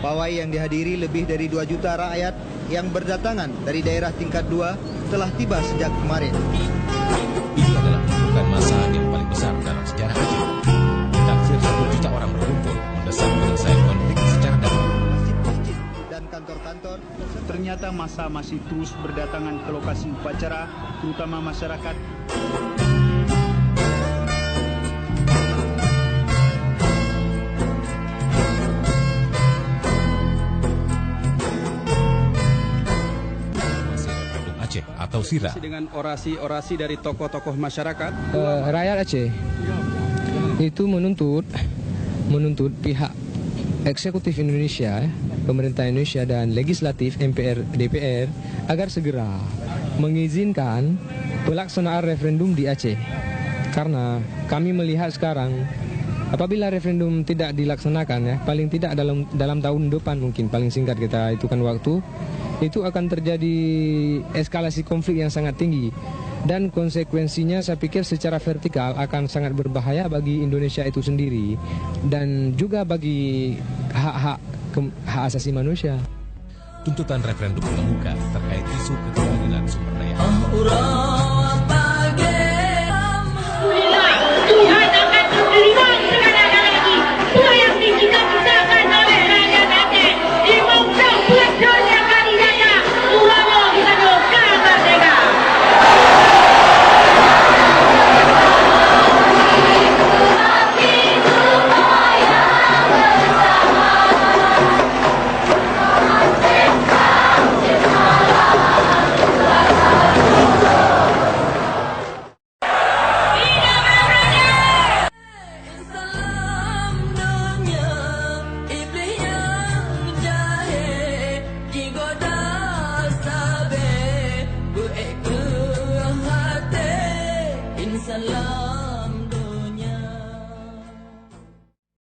Pawai yang dihadiri lebih dari 2 juta rakyat yang berdatangan dari daerah tingkat 2 telah tiba sejak kemarin. Ini adalah kunjungan massa yang paling besar dalam sejarah Aceh. Ditaksir 1 juta orang berkumpul mendesak penyelesaian konflik secara damai. Masjid-masjid dan kantor-kantor. Ternyata massa masih terus berdatangan ke lokasi upacara, terutama masyarakat. Aceh atau Sira. Dengan orasi-orasi dari tokoh-tokoh masyarakat. Rakyat Aceh itu menuntut pihak eksekutif Indonesia, pemerintah Indonesia dan legislatif MPR, DPR agar segera mengizinkan pelaksanaan referendum di Aceh. Karena kami melihat sekarang apabila referendum tidak dilaksanakan ya, paling tidak dalam tahun depan mungkin paling singkat kita hitungkan waktu, itu akan terjadi eskalasi konflik yang sangat tinggi. Dan konsekuensinya saya pikir secara vertikal akan sangat berbahaya bagi Indonesia itu sendiri dan juga bagi hak asasi manusia. Tuntutan referendum mengemuka terkait isu ketergantungan sumber daya alam.